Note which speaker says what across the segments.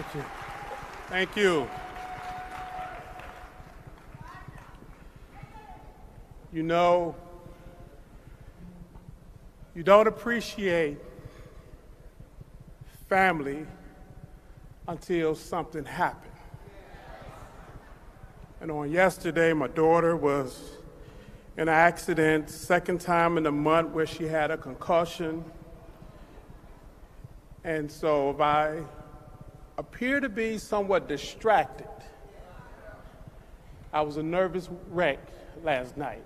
Speaker 1: Thank you. Thank you. You know, you don't appreciate family until something happened. And on yesterday, my daughter was in an accident, second time in a month where she had a concussion. And so if I appear to be somewhat distracted, I was a nervous wreck last night.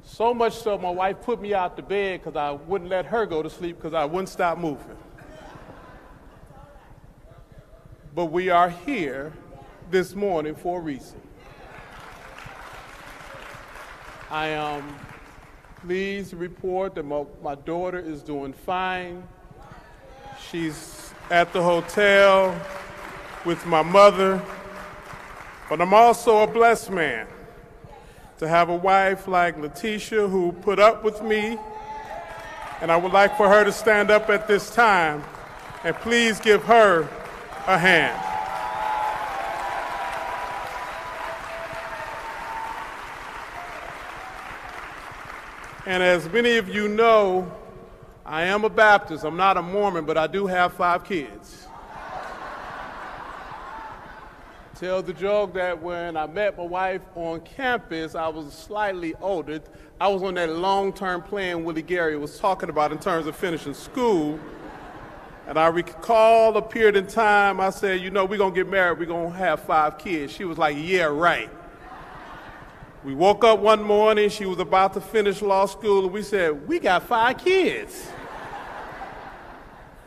Speaker 1: So much so my wife put me out the bed because I wouldn't let her go to sleep because I wouldn't stop moving. But we are here this morning for a reason. I am pleased to report that my daughter is doing fine. She's at the hotel with my mother, but I'm also a blessed man to have a wife like Letitia who put up with me, and I would like for her to stand up at this time, and please give her a hand. And as many of you know, I am a Baptist. I'm not a Mormon, but I do have 5 kids. Tell the joke that when I met my wife on campus, I was slightly older. I was on that long-term plan Willie Gary was talking about in terms of finishing school. And I recall a period in time, I said, you know, we're going to get married, we're going to have 5 kids. She was like, yeah, right. We woke up one morning, she was about to finish law school, and we said, we got 5 kids.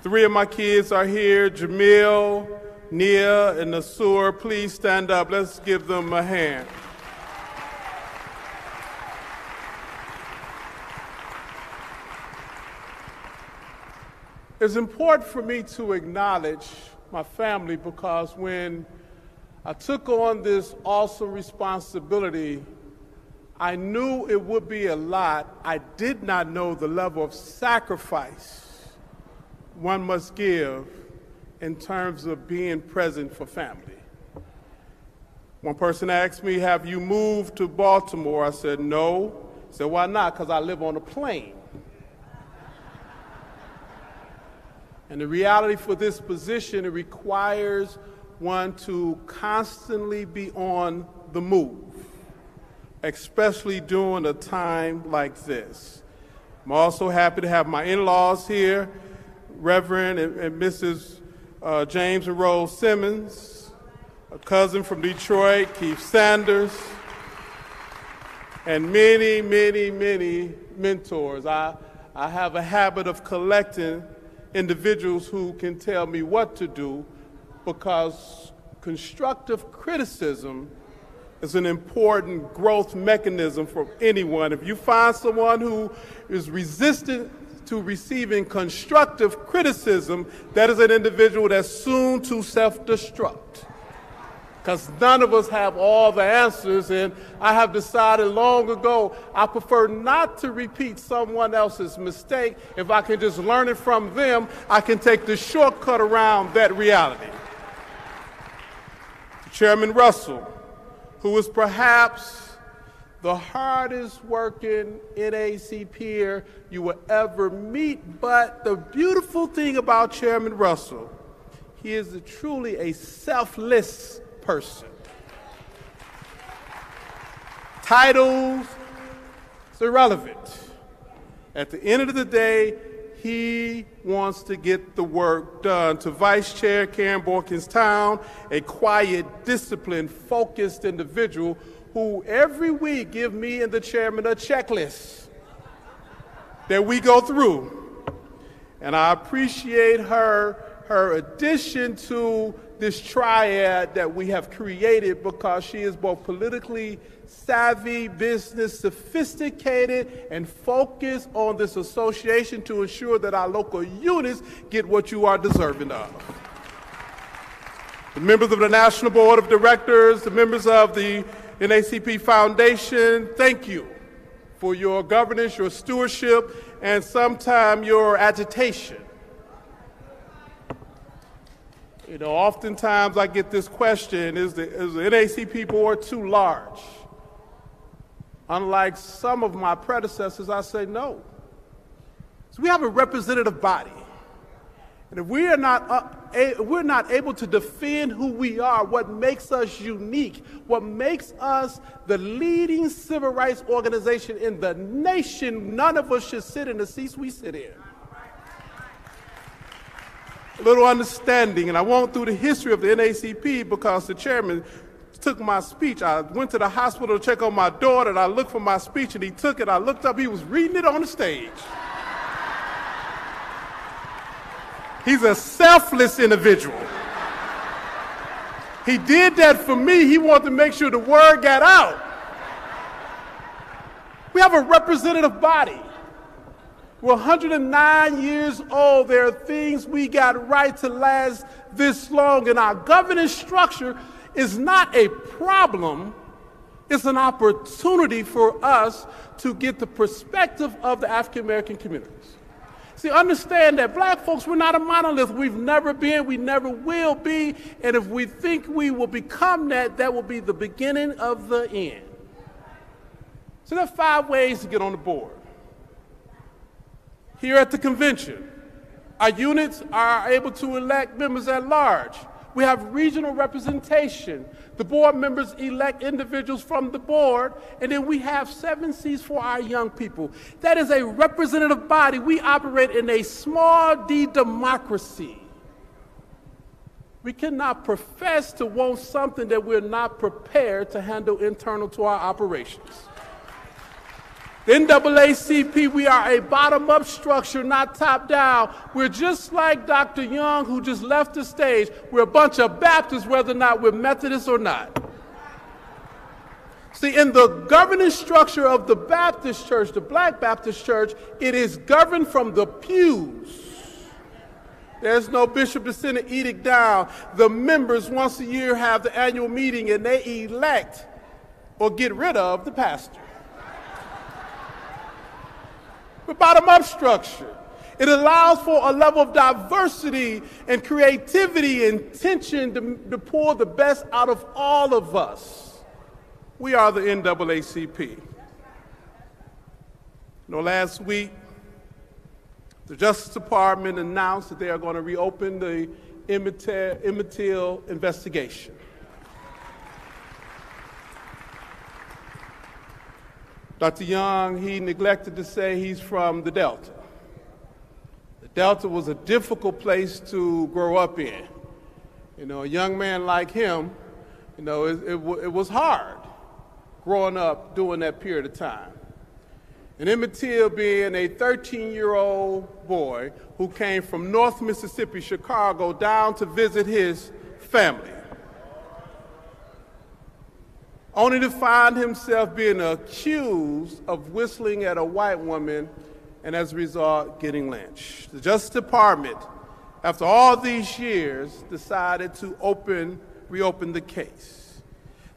Speaker 1: 3 of my kids are here, Jamil, Nia, and Nasur. Please stand up. Let's give them a hand. It's important for me to acknowledge my family because when I took on this awesome responsibility, I knew it would be a lot. I did not know the level of sacrifice one must give in terms of being present for family. One person asked me, have you moved to Baltimore? I said, no. He said, why not? Because I live on a plane. And the reality for this position, it requires one to constantly be on the move, especially during a time like this. I'm also happy to have my in-laws here, Reverend and Mrs. James and Rose Simmons, a cousin from Detroit, Keith Sanders, and many, many, many mentors. I have a habit of collecting individuals who can tell me what to do because constructive criticism is an important growth mechanism for anyone. If you find someone who is resistant to receiving constructive criticism, that is an individual that's soon to self-destruct. Because none of us have all the answers, and I have decided long ago I prefer not to repeat someone else's mistake. If I can just learn it from them, I can take the shortcut around that reality. Chairman Russell, who is perhaps the hardest working NAACP you will ever meet, but the beautiful thing about Chairman Russell, he is truly a selfless person. Titles, it's irrelevant. At the end of the day, he wants to get the work done. To Vice Chair Karen Borkins-Town, a quiet, disciplined, focused individual who every week give me and the chairman a checklist that we go through. And I appreciate her addition to this triad that we have created because she is both politically savvy, business sophisticated, and focused on this association to ensure that our local units get what you are deserving of. The members of the National Board of Directors, the members of the NAACP Foundation, thank you for your governance, your stewardship, and sometimes your agitation You know, oftentimes I get this question, is the NAACP board too large? Unlike some of my predecessors, I say no. So we have a representative body. And if we're not able to defend who we are, what makes us unique, what makes us the leading civil rights organization in the nation, none of us should sit in the seats we sit in. A little understanding, and I won't through the history of the NAACP because the chairman took my speech. I went to the hospital to check on my daughter, and I looked for my speech, and he took it. I looked up, he was reading it on the stage. He's a selfless individual. He did that for me. He wanted to make sure the word got out. We have a representative body. We're 109 years old. There are things we got right to last this long, and our governance structure is not a problem. It's an opportunity for us to get the perspective of the African American communities. See, understand that black folks, we're not a monolith. We've never been, we never will be, and if we think we will become that, that will be the beginning of the end. So there are 5 ways to get on the board. Here at the convention, our units are able to elect members at large. We have regional representation. The board members elect individuals from the board, and then we have 7 seats for our young people. That is a representative body. We operate in a small d democracy. We cannot profess to want something that we're not prepared to handle internal to our operations. The NAACP, we are a bottom-up structure, not top-down. We're just like Dr. Young, who just left the stage. We're a bunch of Baptists, whether or not we're Methodists or not. See, in the governance structure of the Baptist church, the Black Baptist church, it is governed from the pews. There's no bishop to send an edict down. The members once a year have the annual meeting, and they elect or get rid of the pastor. But bottom-up structure. It allows for a level of diversity and creativity and tension to pull the best out of all of us. We are the NAACP. You know, last week, the Justice Department announced that they are going to reopen the Emmett Till investigation. Dr. Young, he neglected to say he's from the Delta. The Delta was a difficult place to grow up in. You know, a young man like him, you know, it was hard growing up during that period of time. And Emmett Till being a 13-year-old boy who came from North Mississippi, Chicago, down to visit his family, only to find himself being accused of whistling at a white woman and as a result getting lynched. The Justice Department, after all these years, decided to reopen the case.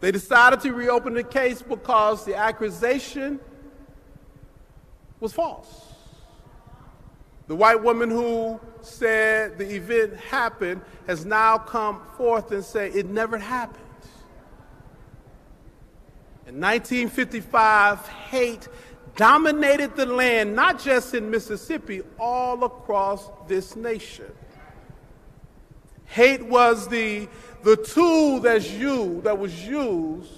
Speaker 1: They decided to reopen the case because the accusation was false. The white woman who said the event happened has now come forth and said it never happened. In 1955, hate dominated the land, not just in Mississippi, all across this nation. Hate was the tool that was used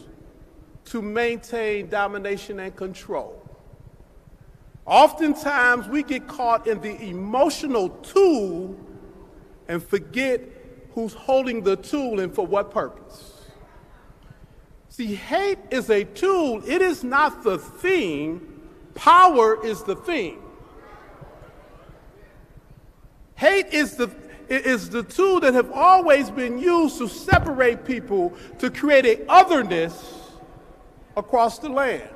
Speaker 1: to maintain domination and control. Oftentimes, we get caught in the emotional tool and forget who's holding the tool and for what purpose. See, hate is a tool. It is not the thing. Power is the thing. Hate is the tool that have always been used to separate people, to create an otherness across the land.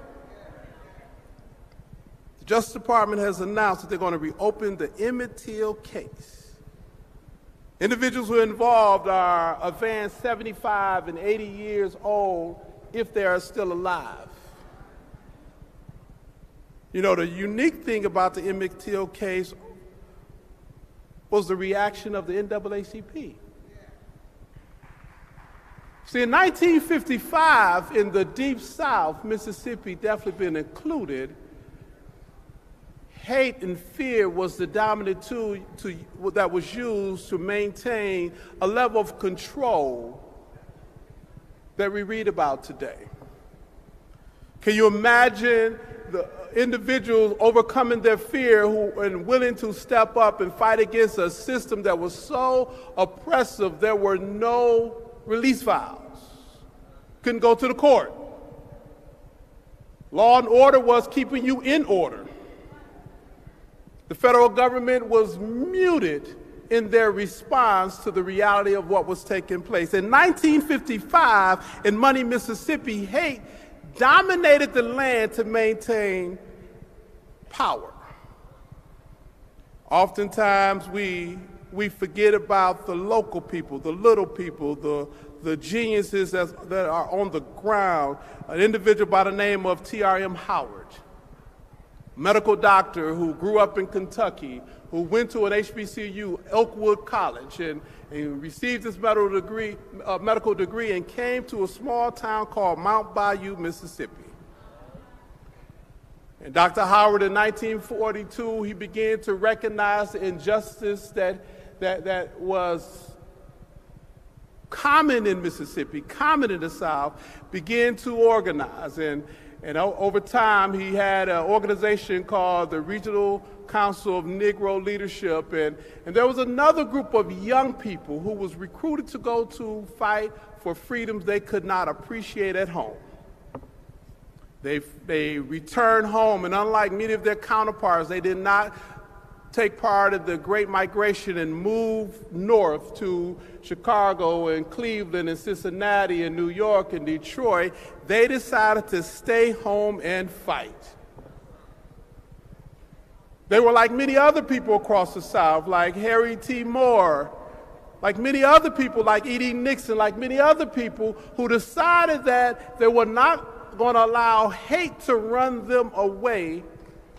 Speaker 1: The Justice Department has announced that they're going to reopen the Emmett Till case. Individuals who are involved are advanced 75 and 80 years old if they are still alive. You know, the unique thing about the Emmett Till case was the reaction of the NAACP. See, in 1955, in the Deep South, Mississippi definitely been included, hate and fear was the dominant tool that was used to maintain a level of control that we read about today. Can you imagine the individuals overcoming their fear and willing to step up and fight against a system that was so oppressive there were no release valves? Couldn't go to the court. Law and order was keeping you in order. The federal government was muted in their response to the reality of what was taking place. In 1955, in Money, Mississippi, hate dominated the land to maintain power. Oftentimes, we forget about the local people, the little people, the geniuses that are on the ground. An individual by the name of T.R.M. Howard, medical doctor who grew up in Kentucky, who went to an HBCU, Oakwood College, and received his medical degree and came to a small town called Mount Bayou, Mississippi. And Dr. Howard, in 1942, he began to recognize the injustice that was common in Mississippi, common in the South, began to organize. And over time, he had an organization called the Regional Council of Negro Leadership. And there was another group of young people who was recruited to go to fight for freedoms they could not appreciate at home. They returned home, and unlike many of their counterparts, they did not take part in the Great Migration and move north to Chicago and Cleveland and Cincinnati and New York and Detroit. They decided to stay home and fight. They were like many other people across the South, like Harry T. Moore, like many other people, like E.D. Nixon, like many other people who decided that they were not going to allow hate to run them away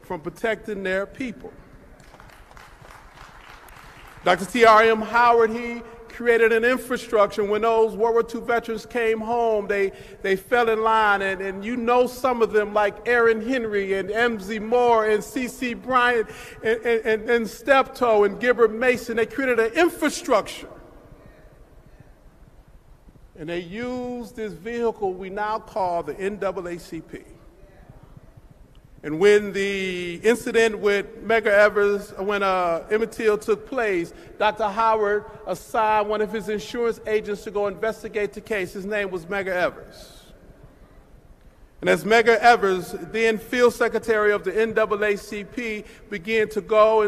Speaker 1: from protecting their people. Dr. T.R.M. Howard, he created an infrastructure. When those World War II veterans came home, they fell in line, and you know some of them like Aaron Henry and M.Z. Moore and C.C. Bryant and Steptoe and Gilbert Mason. They created an infrastructure. And they used this vehicle we now call the NAACP. And when the incident with Medgar Evers, when Emmett Till took place, Dr. Howard assigned one of his insurance agents to go investigate the case. His name was Medgar Evers. And as Medgar Evers, then field secretary of the NAACP, began to go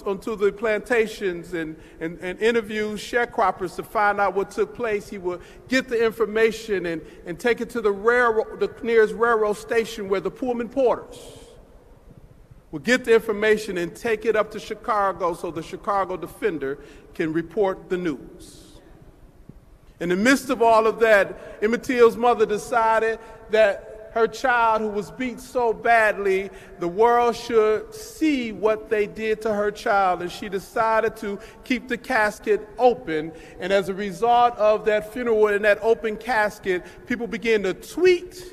Speaker 1: onto the plantations and interview sharecroppers to find out what took place, he would get the information and take it to the nearest railroad station where the Pullman porters would get the information and take it up to Chicago so the Chicago Defender can report the news. In the midst of all of that, Emmett Till's mother decided that her child, who was beat so badly, the world should see what they did to her child, and she decided to keep the casket open. And as a result of that funeral and that open casket, people began to tweet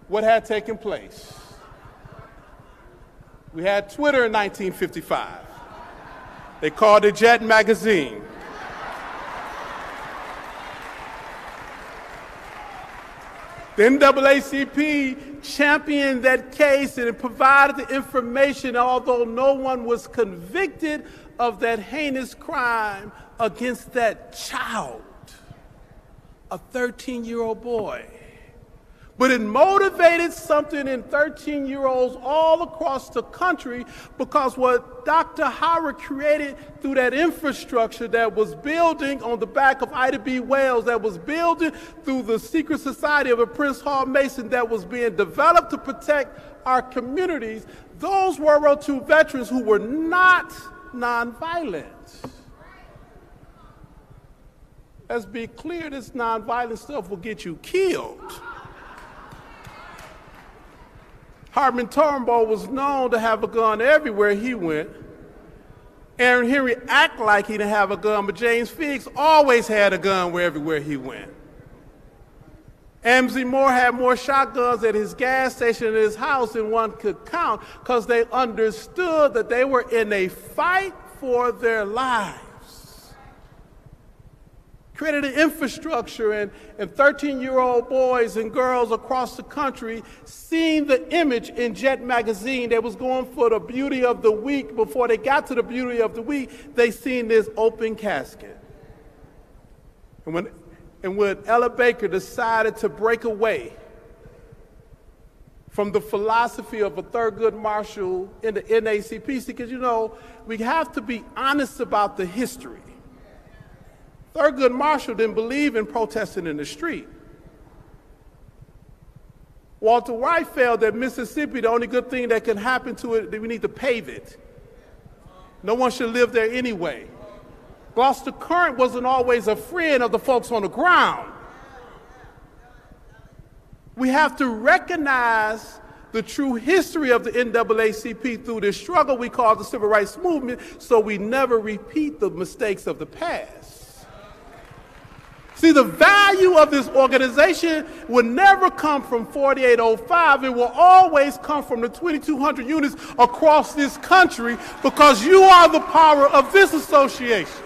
Speaker 1: what had taken place. We had Twitter in 1955. They called it Jet Magazine. The NAACP championed that case and it provided the information, although no one was convicted of that heinous crime against that child, a 13-year-old boy. But it motivated something in 13-year-olds all across the country, because what Dr. Howard created through that infrastructure that was building on the back of Ida B. Wells, that was building through the secret society of a Prince Hall Mason that was being developed to protect our communities, those World War II veterans who were not nonviolent. Let's be clear, this nonviolent stuff will get you killed. Hartman Turnbull was known to have a gun everywhere he went. Aaron Henry act like he didn't have a gun, but James Figgs always had a gun everywhere he went. Amzie Moore had more shotguns at his gas station in his house than one could count because they understood that they were in a fight for their lives. Created an infrastructure, and 13-year-old boys and girls across the country seeing the image in Jet magazine that was going for the beauty of the week. Before they got to the beauty of the week, they seen this open casket. And when Ella Baker decided to break away from the philosophy of a Thurgood Marshall in the NAACP, because, you know, we have to be honest about the history. Thurgood Marshall didn't believe in protesting in the street. Walter White felt that Mississippi, the only good thing that can happen to it, that we need to pave it. No one should live there anyway. Gloucester Current wasn't always a friend of the folks on the ground. We have to recognize the true history of the NAACP through this struggle we call the Civil Rights Movement, so we never repeat the mistakes of the past. See, the value of this organization will never come from 4805. It will always come from the 2,200 units across this country, because you are the power of this association.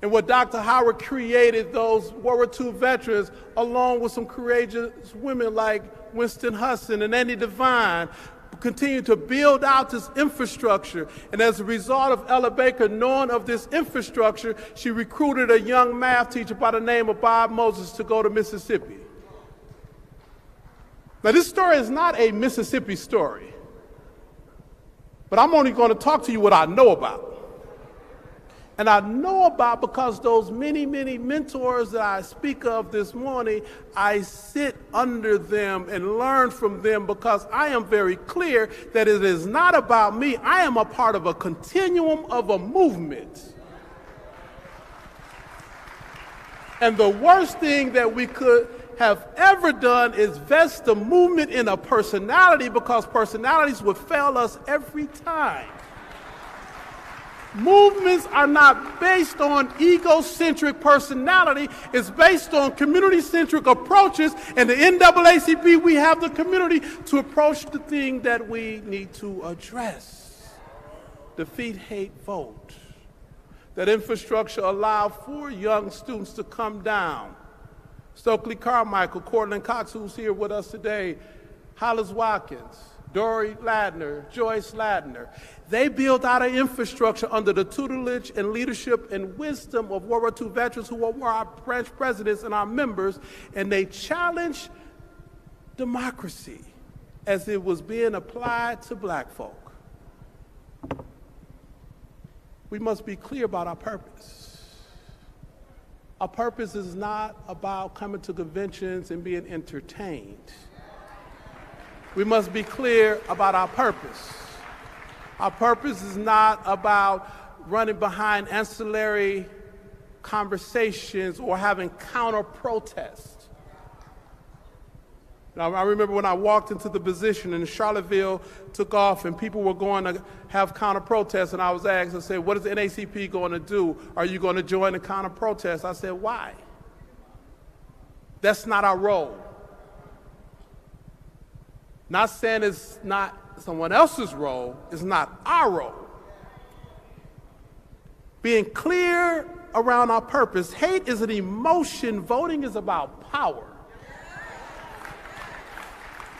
Speaker 1: And what Dr. Howard created, those World War II veterans, along with some courageous women like Winston Hudson and Andy Devine, continue to build out this infrastructure. And as a result of Ella Baker knowing of this infrastructure, she recruited a young math teacher by the name of Bob Moses to go to Mississippi. Now, this story is not a Mississippi story, but I'm only going to talk to you what I know about. And I know about because those many, many mentors that I speak of this morning, I sit under them and learn from them, because I am very clear that it is not about me. I am a part of a continuum of a movement. And the worst thing that we could have ever done is vest the movement in a personality, because personalities would fail us every time. Movements are not based on egocentric personality. It's based on community-centric approaches. And the NAACP, we have the community to approach the thing that we need to address. Defeat, hate, vote. That infrastructure allowed for young students to come down. Stokely Carmichael, Cortland Cox, who's here with us today, Hollis Watkins, Dory Ladner, Joyce Ladner. They built out an infrastructure under the tutelage and leadership and wisdom of World War II veterans who were our branch presidents and our members, and they challenged democracy as it was being applied to black folk. We must be clear about our purpose. Our purpose is not about coming to conventions and being entertained. We must be clear about our purpose. Our purpose is not about running behind ancillary conversations or having counter-protests. Now, I remember when I walked into the position and Charlottesville took off and people were going to have counter-protests, and I was asked, I said, what is the NAACP going to do? Are you going to join the counter-protest? I said, why? That's not our role. Not saying it's not someone else's role, it's not our role. Being clear around our purpose. Hate is an emotion, voting is about power.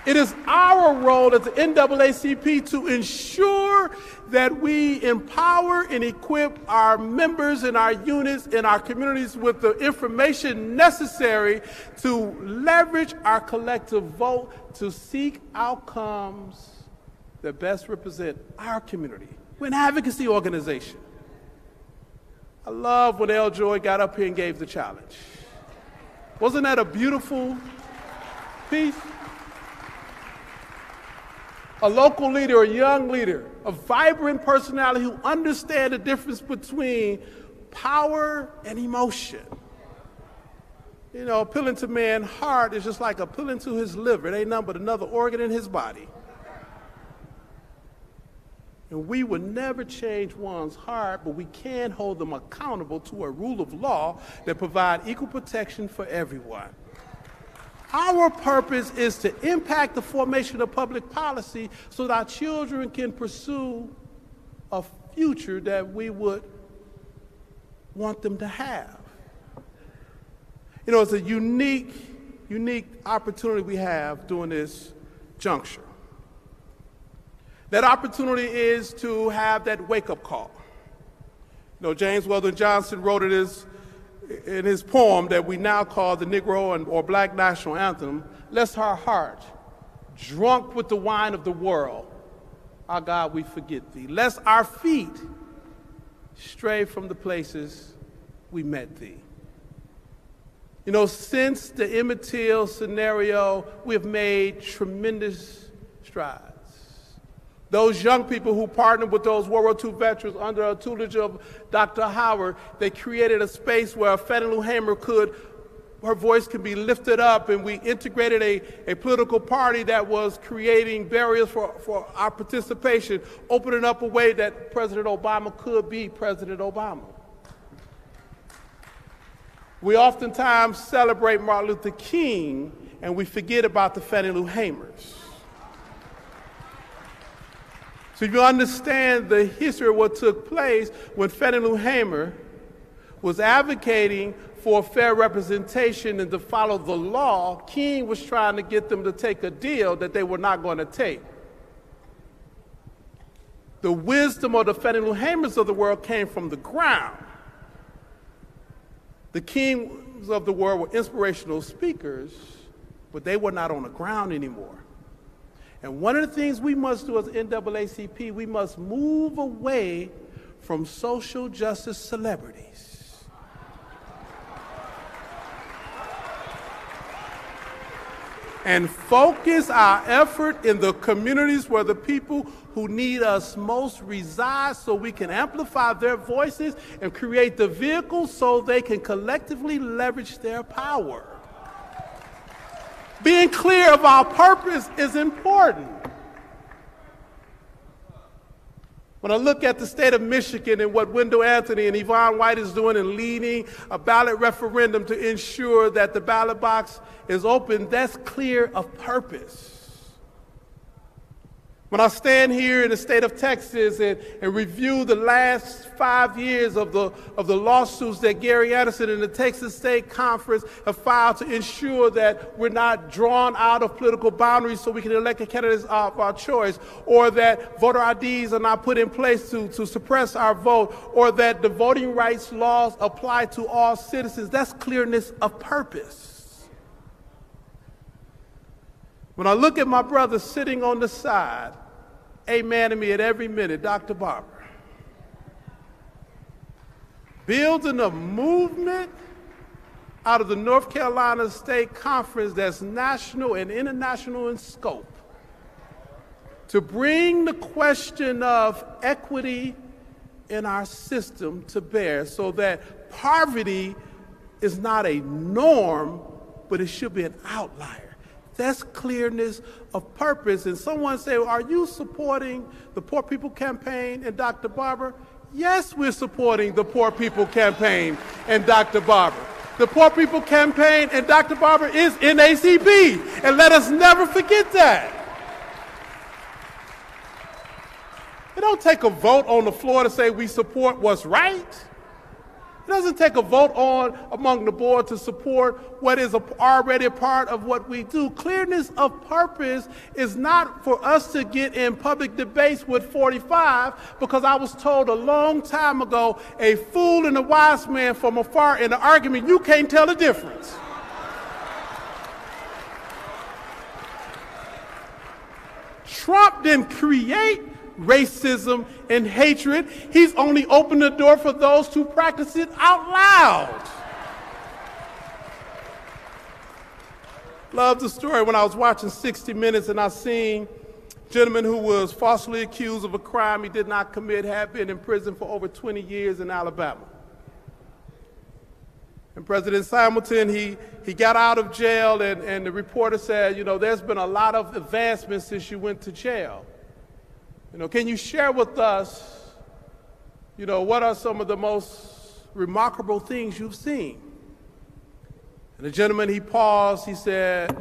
Speaker 1: It is our role as the NAACP to ensure that we empower and equip our members and our units and our communities with the information necessary to leverage our collective vote to seek outcomes that best represent our community. We're an advocacy organization. I love when L. Joy got up here and gave the challenge. Wasn't that a beautiful piece? A local leader, a young leader, a vibrant personality who understands the difference between power and emotion. You know, appealing to man's heart is just like appealing to his liver. It ain't nothing but another organ in his body. And we would never change one's heart, but we can hold them accountable to a rule of law that provides equal protection for everyone. Our purpose is to impact the formation of public policy so that our children can pursue a future that we would want them to have. You know, it's a unique opportunity we have during this juncture. That opportunity is to have that wake-up call. You know, James Weldon Johnson wrote it in his poem that we now call the Negro or Black National Anthem, lest our heart, drunk with the wine of the world, our God, we forget thee. Lest our feet stray from the places we met thee. You know, since the Emmett Till scenario, we have made tremendous strides. Those young people who partnered with those World War II veterans under the tutelage of Dr. Howard, they created a space where Fannie Lou Hamer her voice could be lifted up, and we integrated a political party that was creating barriers for our participation, opening up a way that President Obama could be President Obama. We oftentimes celebrate Martin Luther King, and we forget about the Fannie Lou Hamers. So if you understand the history of what took place when Fannie Lou Hamer was advocating for fair representation and to follow the law, King was trying to get them to take a deal that they were not going to take. The wisdom of the Fannie Lou Hamers of the world came from the ground. The kings of the world were inspirational speakers, but they were not on the ground anymore. And one of the things we must do as NAACP, we must move away from social justice celebrities. And focus our effort in the communities where the people who need us most reside, so we can amplify their voices and create the vehicles so they can collectively leverage their power. Being clear of our purpose is important. When I look at the state of Michigan and what Wendell Anthony and Yvonne White is doing in leading a ballot referendum to ensure that the ballot box is open, that's clear of purpose. When I stand here in the state of Texas and review the last 5 years of the lawsuits that Gary Anderson and the Texas State Conference have filed to ensure that we're not drawn out of political boundaries so we can elect a candidate of our choice, or that voter IDs are not put in place to suppress our vote, or that the voting rights laws apply to all citizens, that's clearness of purpose. When I look at my brother sitting on the side, amen to me at every minute, Dr. Barber, building a movement out of the North Carolina State Conference that's national and international in scope to bring the question of equity in our system to bear so that poverty is not a norm, but it should be an outlier. That's clearness of purpose. And someone say, well, are you supporting the Poor People Campaign and Dr. Barber? Yes, we're supporting the Poor People Campaign and Dr. Barber. The Poor People Campaign and Dr. Barber is NAACP, and let us never forget that. It don't take a vote on the floor to say we support what's right. It doesn't take a vote among the board to support what is already a part of what we do. Clearness of purpose is not for us to get in public debates with 45, because I was told a long time ago, a fool and a wise man from afar in an argument, you can't tell the difference. Trump didn't create racism and hatred. He's only opened the door for those who practice it out loud. Love the story when I was watching 60 Minutes and I seen a gentleman who was falsely accused of a crime he did not commit, had been in prison for over 20 years in Alabama. And President Hamilton, he got out of jail, and the reporter said, you know, there's been a lot of advancements since you went to jail. Can you share with us, what are some of the most remarkable things you've seen? And the gentleman, he paused, he said,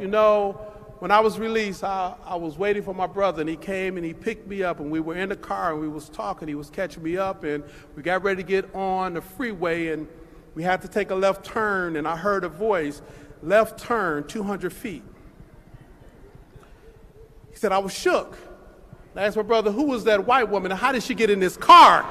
Speaker 1: when I was released, I was waiting for my brother, and he came and he picked me up, and we were in the car, and we was talking. He was catching me up, and we got ready to get on the freeway, and we had to take a left turn, and I heard a voice, left turn, 200 feet. He said, I was shook. I asked my brother, who was that white woman, and how did she get in this car?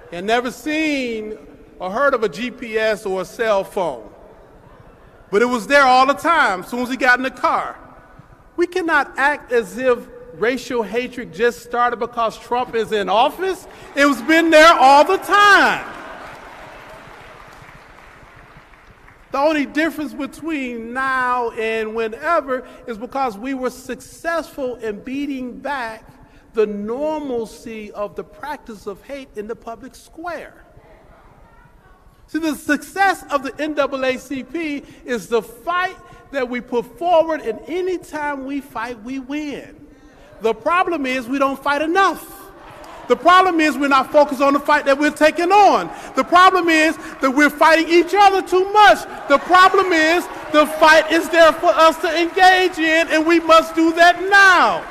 Speaker 1: He had never seen or heard of a GPS or a cell phone, but it was there all the time as soon as he got in the car. We cannot act as if racial hatred just started because Trump is in office. It's been there all the time. The only difference between now and whenever is because we were successful in beating back the normalcy of the practice of hate in the public square. See, the success of the NAACP is the fight that we put forward, and any time we fight, we win. The problem is we don't fight enough. The problem is we're not focused on the fight that we're taking on. The problem is that we're fighting each other too much. The problem is the fight is there for us to engage in, and we must do that now.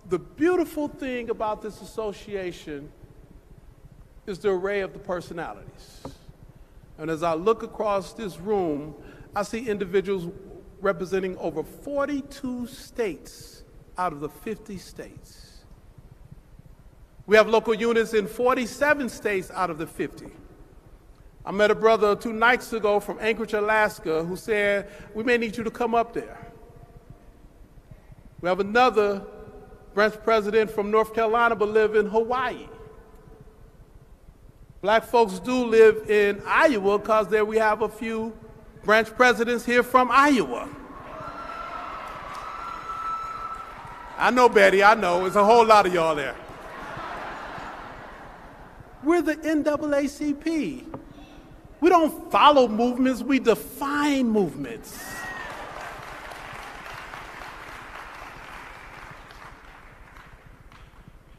Speaker 1: The beautiful thing about this association is the array of the personalities. And as I look across this room, I see individuals representing over 42 states out of the 50 states. We have local units in 47 states out of the 50. I met a brother 2 nights ago from Anchorage, Alaska, who said, we may need you to come up there. We have another branch president from North Carolina but live in Hawaii. Black folks do live in Iowa because there we have a few branch presidents here from Iowa. I know, Betty, I know. There's a whole lot of y'all there. We're the NAACP. We don't follow movements, we define movements.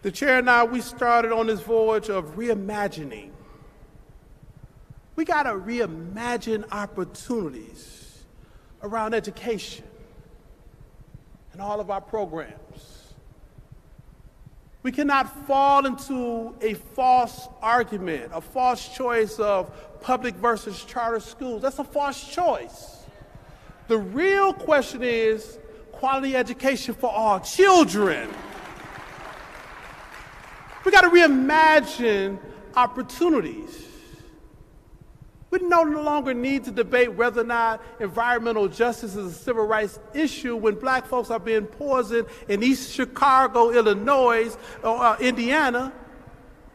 Speaker 1: The chair and I, we started on this voyage of reimagining. We got to reimagine opportunities around education and all of our programs. We cannot fall into a false argument, a false choice of public versus charter schools. That's a false choice. The real question is quality education for all children. We got to reimagine opportunities. We no longer need to debate whether or not environmental justice is a civil rights issue when black folks are being poisoned in East Chicago, Illinois, or Indiana.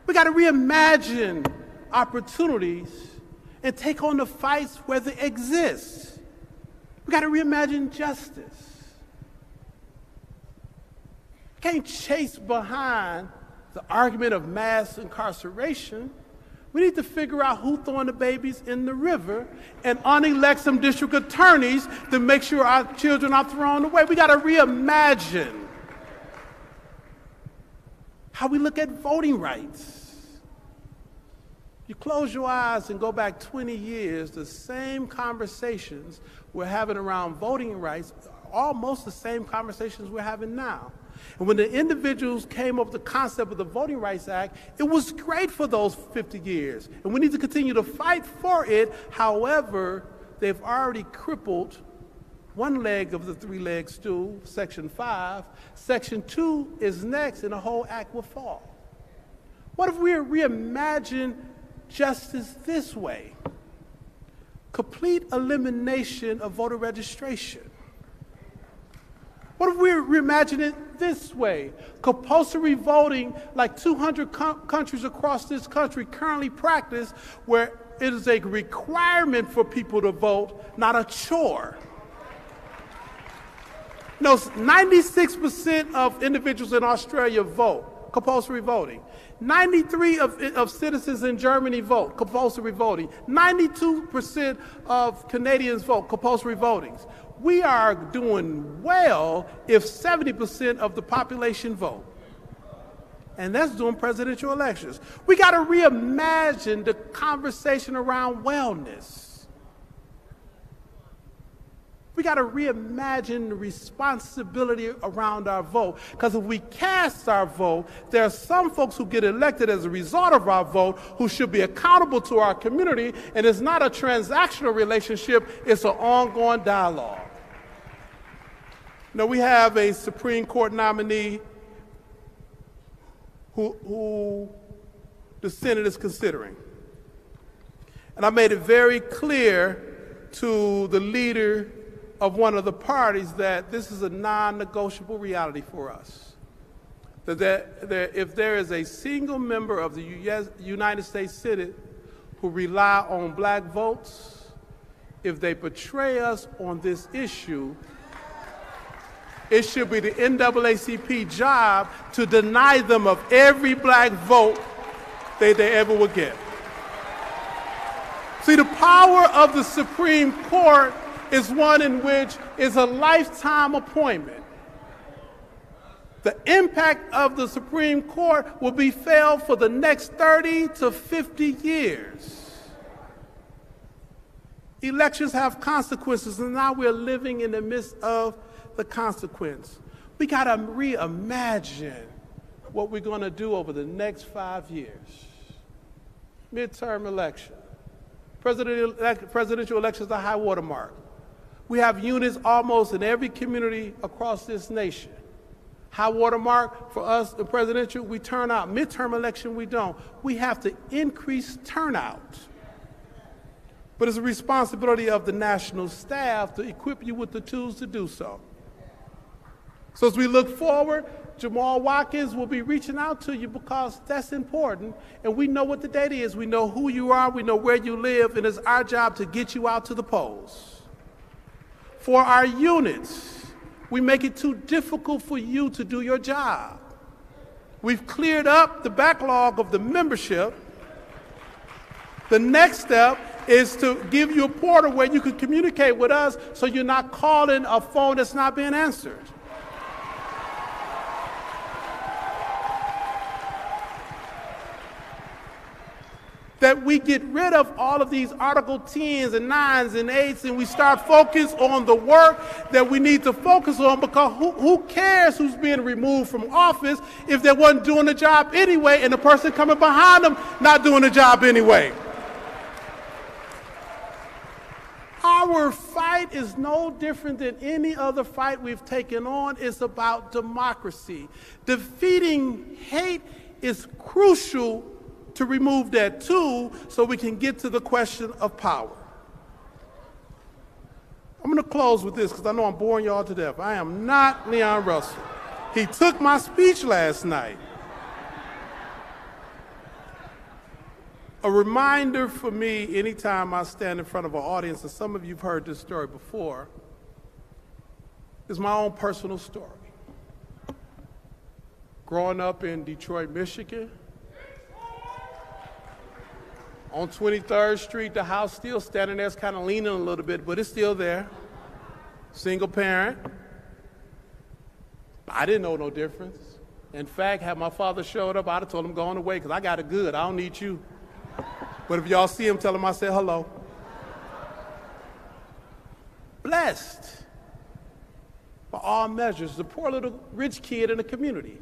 Speaker 1: We got to reimagine opportunities and take on the fights where they exist. We got to reimagine justice. We can't chase behind the argument of mass incarceration. We need to figure out who's throwing the babies in the river and unelect some district attorneys to make sure our children are thrown away. We got to reimagine how we look at voting rights. You close your eyes and go back 20 years, the same conversations we're having around voting rights, almost the same conversations we're having now. And when the individuals came up with the concept of the Voting Rights Act, it was great for those 50 years. And we need to continue to fight for it. However, they've already crippled one leg of the three-leg stool, Section 5. Section 2 is next, and the whole act will fall. What if we reimagine justice this way? Complete elimination of voter registration. What if we reimagine it this way? Compulsory voting, like 200 countries across this country currently practice, where it is a requirement for people to vote, not a chore. 96% of individuals in Australia vote. compulsory voting. 93 of citizens in Germany vote, compulsory voting. 92% of Canadians vote, compulsory voting. We are doing well if 70% of the population vote. And that's doing presidential elections. We got to reimagine the conversation around wellness. We got to reimagine the responsibility around our vote. Because if we cast our vote, there are some folks who get elected as a result of our vote who should be accountable to our community, and it's not a transactional relationship, it's an ongoing dialogue. Now, we have a Supreme Court nominee who the Senate is considering. And I made it very clear to the leader of one of the parties that this is a non-negotiable reality for us. That if there is a single member of the United States Senate who rely on black votes, if they betray us on this issue, it should be the NAACP job to deny them of every black vote they ever would get. See, the power of the Supreme Court is one in which is a lifetime appointment. The impact of the Supreme Court will be felt for the next 30 to 50 years. Elections have consequences, and now we're living in the midst of the consequence. We got to reimagine what we're going to do over the next 5 years. Midterm election. Presidential election is a high water mark. We have units almost in every community across this nation. High water mark for us, the presidential, we turn out. Midterm election, we don't. We have to increase turnout. But it's a responsibility of the national staff to equip you with the tools to do so. So as we look forward, Jamal Watkins will be reaching out to you because that's important. And we know what the data is. We know who you are. We know where you live. And it's our job to get you out to the polls. For our units, we make it too difficult for you to do your job. We've cleared up the backlog of the membership. The next step is to give you a portal where you can communicate with us so you're not calling a phone that's not being answered. That we get rid of all of these Article 10s and 9s and 8s and we start focus on the work that we need to focus on, because who cares who's being removed from office if they wasn't doing the job anyway and the person coming behind them not doing the job anyway. Our fight is no different than any other fight we've taken on. It's about democracy. Defeating hate is crucial to remove that tool so we can get to the question of power. I'm going to close with this because I know I'm boring y'all to death. I am not Leon Russell. He took my speech last night. A reminder for me anytime I stand in front of an audience, and some of you have heard this story before, is my own personal story. Growing up in Detroit, Michigan, on 23rd Street, the house still standing there. It's kind of leaning a little bit, but it's still there. Single parent. I didn't know no difference. In fact, had my father showed up, I'd have told him going away because I got it good. I don't need you. But if y'all see him, tell him I said hello. Blessed by all measures, the poor little rich kid in the community.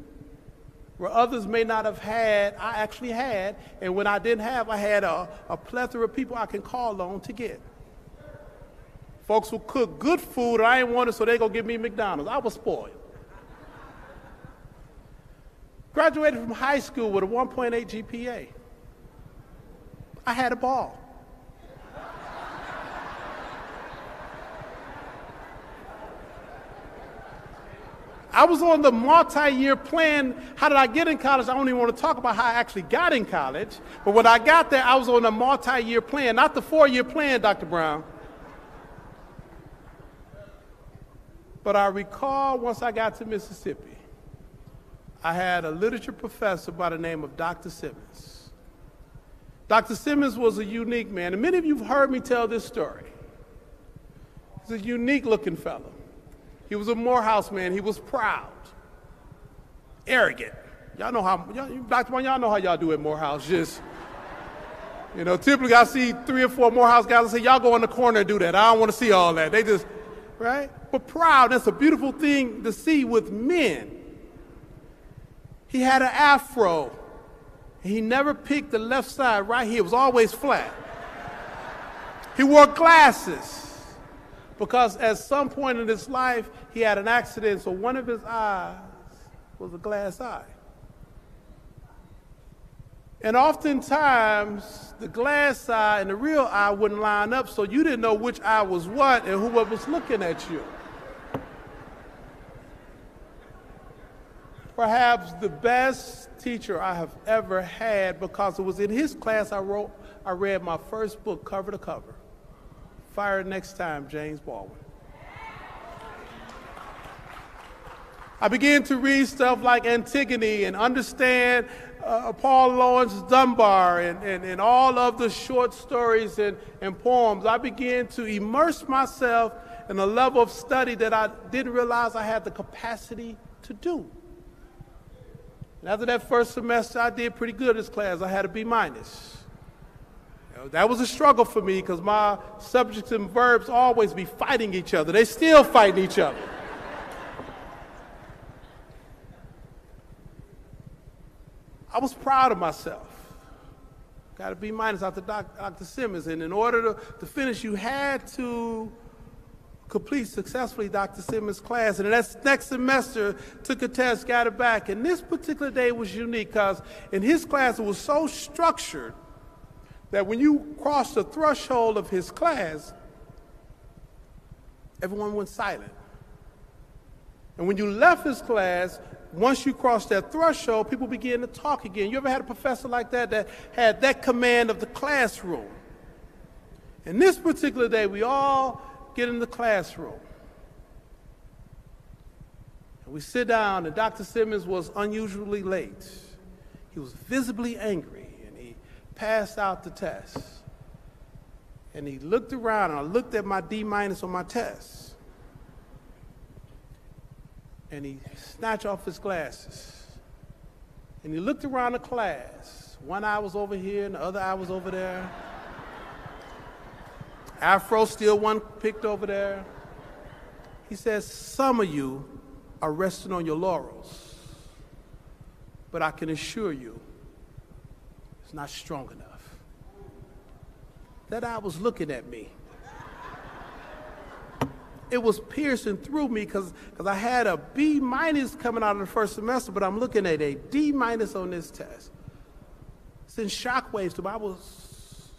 Speaker 1: Where others may not have had, I actually had, and when I didn't have, I had a plethora of people I can call on to get. Folks who cook good food, I ain't want it, so they go give me McDonald's. I was spoiled. Graduated from high school with a 1.8 GPA. I had a ball. I was on the multi-year plan. How did I get in college? I don't even want to talk about how I actually got in college. But when I got there, I was on a multi-year plan, not the 4-year plan, Dr. Brown. But I recall once I got to Mississippi, I had a literature professor by the name of Dr. Simmons. Dr. Simmons was a unique man, and many of you have heard me tell this story. He's a unique-looking fellow. He was a Morehouse man. He was proud, arrogant. Y'all know how, Dr. One, y'all know how y'all do at Morehouse. Just, typically I see 3 or 4 Morehouse guys and say, y'all go in the corner and do that. I don't want to see all that. They just, right? But proud, that's a beautiful thing to see with men. He had an afro. He never picked the left side right here. It was always flat. He wore glasses because at some point in his life, he had an accident, so one of his eyes was a glass eye. And oftentimes, the glass eye and the real eye wouldn't line up, so you didn't know which eye was what and who was looking at you. Perhaps the best teacher I have ever had, because it was in his class I read my first book cover to cover, Fire Next Time, James Baldwin. I began to read stuff like Antigone and understand Paul Laurence Dunbar and all of the short stories and poems. I began to immerse myself in a level of study that I didn't realize I had the capacity to do. And after that first semester, I did pretty good in this class. I had a B-. That was a struggle for me because my subjects and verbs always be fighting each other. They still fighting each other. I was proud of myself. Got a B- after Dr. Simmons. And in order to finish, you had to complete successfully Dr. Simmons' class. And that next semester, took a test, got it back. And this particular day was unique because in his class, it was so structured that when you crossed the threshold of his class, everyone went silent. And when you left his class, once you crossed that threshold, people began to talk again. You ever had a professor like that had that command of the classroom? And this particular day, we all get in the classroom. And we sit down, and Dr. Simmons was unusually late. He was visibly angry, and he passed out the test. And he looked around, and I looked at my D- on my test. And he snatched off his glasses. And he looked around the class. One eye was over here and the other eye was over there. Afro still one picked over there. He says, some of you are resting on your laurels, but I can assure you it's not strong enough. That eye was looking at me. It was piercing through me because I had a B- coming out of the first semester, but I'm looking at a D- on this test. Sent shockwaves to me. I was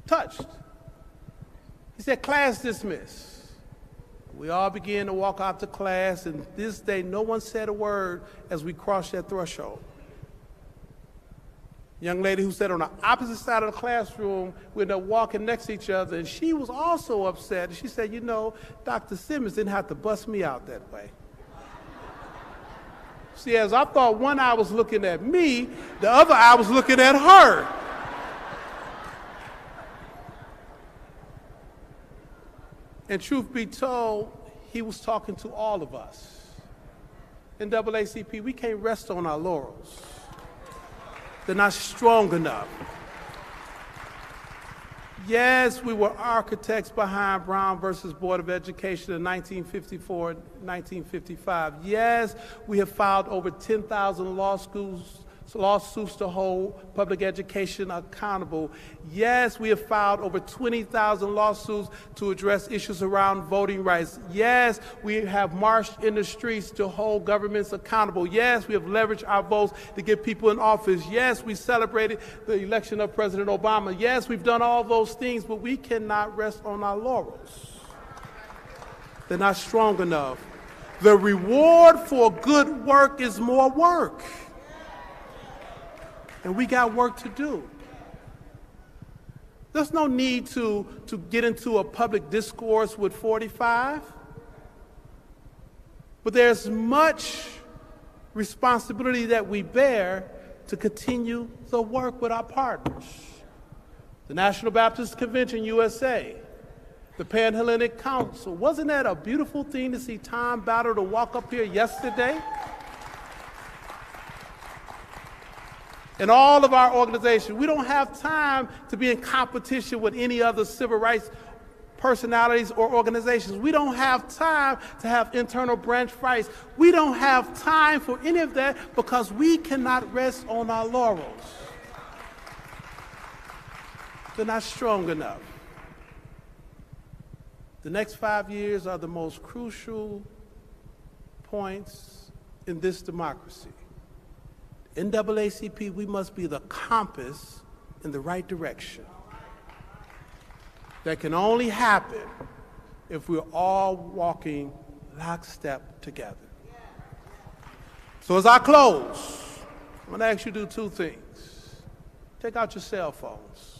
Speaker 1: touched. He said, class dismissed. We all began to walk out to class, and this day no one said a word as we crossed that threshold. Young lady who sat on the opposite side of the classroom, we ended up walking next to each other, and she was also upset. She said, Dr. Simmons didn't have to bust me out that way. See, as I thought one eye was looking at me, the other eye was looking at her. And truth be told, he was talking to all of us. In NAACP, we can't rest on our laurels. They're not strong enough. Yes, we were architects behind Brown versus Board of Education in 1954, 1955. Yes, we have filed over 10,000 lawsuits to hold public education accountable. Yes, we have filed over 20,000 lawsuits to address issues around voting rights. Yes, we have marched in the streets to hold governments accountable. Yes, we have leveraged our votes to get people in office. Yes, we celebrated the election of President Obama. Yes, we've done all those things, but we cannot rest on our laurels. They're not strong enough. The reward for good work is more work. And we got work to do. There's no need to get into a public discourse with 45. But there's much responsibility that we bear to continue the work with our partners. The National Baptist Convention USA, the Pan-Hellenic Council. Wasn't that a beautiful thing to see Tom Battle to walk up here yesterday? And all of our organizations, we don't have time to be in competition with any other civil rights personalities or organizations. We don't have time to have internal branch fights. We don't have time for any of that because we cannot rest on our laurels. They're not strong enough. The next 5 years are the most crucial points in this democracy. NAACP, we must be the compass in the right direction. That can only happen if we're all walking lockstep together. So as I close, I'm going to ask you to do two things. Take out your cell phones.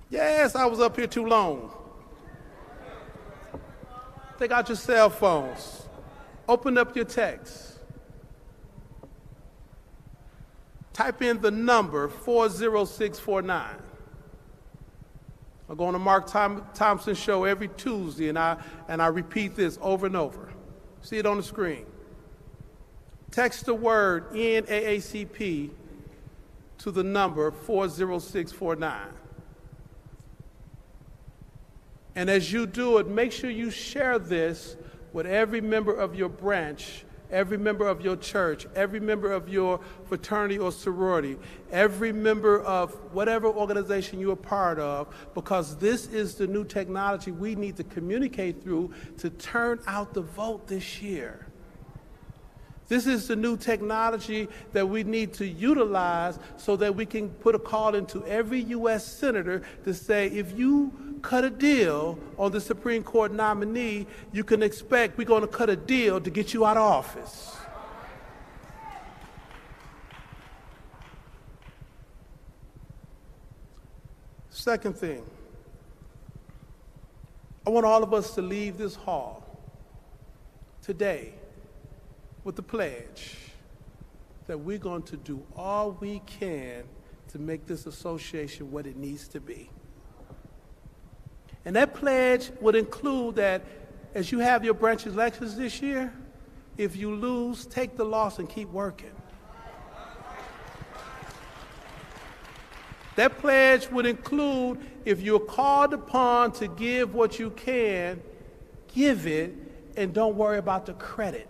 Speaker 1: Yes, I was up here too long. Take out your cell phones. Open up your text. Type in the number 40649. I go on the Mark Thompson show every Tuesday, and I repeat this over and over. See it on the screen. Text the word NAACP to the number 40649. And as you do it, make sure you share this with every member of your branch, every member of your church, every member of your fraternity or sorority, every member of whatever organization you're a part of, because this is the new technology we need to communicate through to turn out the vote this year. This is the new technology that we need to utilize so that we can put a call into every U.S. senator to say, if you cut a deal on the Supreme Court nominee, you can expect we're going to cut a deal to get you out of office. Second thing, I want all of us to leave this hall today with the pledge that we're going to do all we can to make this association what it needs to be. And that pledge would include that as you have your branch elections this year, if you lose, take the loss and keep working. That pledge would include if you're called upon to give what you can, give it, and don't worry about the credit.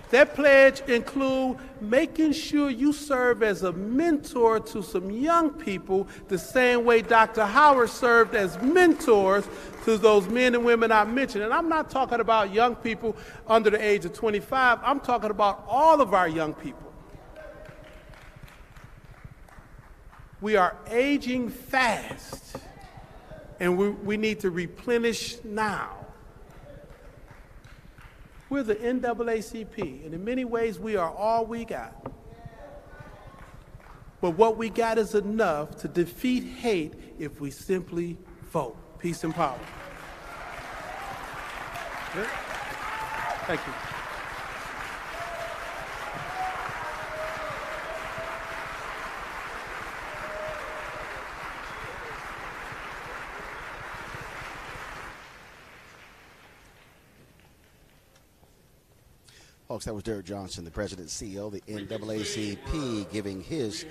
Speaker 1: That pledge includes making sure you serve as a mentor to some young people the same way Dr. Howard served as mentors to those men and women I mentioned. And I'm not talking about young people under the age of 25. I'm talking about all of our young people. We are aging fast, and we need to replenish now. We're the NAACP, and in many ways, we are all we got. But what we got is enough to defeat hate if we simply vote. Peace and power. Good? Thank you.
Speaker 2: Folks, that was Derrick Johnson, the president and CEO of the NAACP, giving his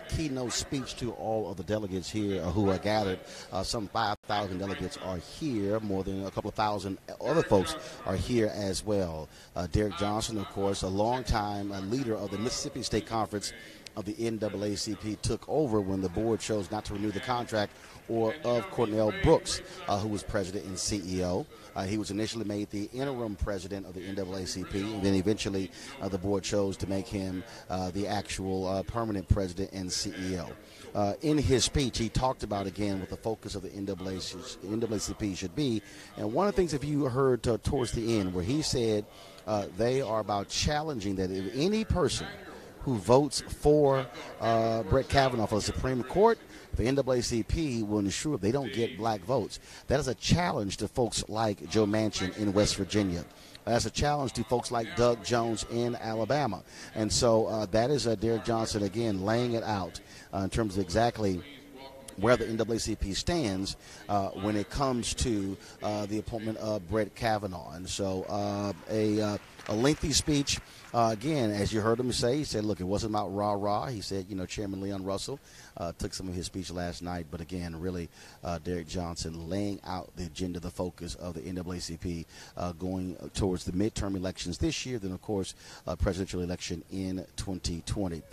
Speaker 2: keynote speech to all of the delegates here who are gathered. Some 5,000 delegates are here. More than a couple of thousand other folks are here as well. Derrick Johnson, of course, a longtime leader of the Mississippi State Conference of the NAACP, took over when the board chose not to renew the contract of Cornell Brooks, who was president and CEO. He was initially made the interim president of the NAACP, and then eventually the board chose to make him the actual permanent president and CEO. In his speech, he talked about, again, what the focus of the NAACP should be. And one of the things, if you heard towards the end, where he said they are about challenging that if any person who votes for Brett Kavanaugh for the Supreme Court, the NAACP will ensure they don't get black votes. That is a challenge to folks like Joe Manchin in West Virginia, as a challenge to folks like Doug Jones in Alabama. And so that is Derrick Johnson, again, laying it out in terms of exactly where the NAACP stands when it comes to the appointment of Brett Kavanaugh. And so a lengthy speech. Again, as you heard him say, he said, look, it wasn't about rah-rah. He said, Chairman Leon Russell took some of his speech last night. But again, really, Derrick Johnson laying out the agenda, the focus of the NAACP going towards the midterm elections this year, then, of course, presidential election in 2020.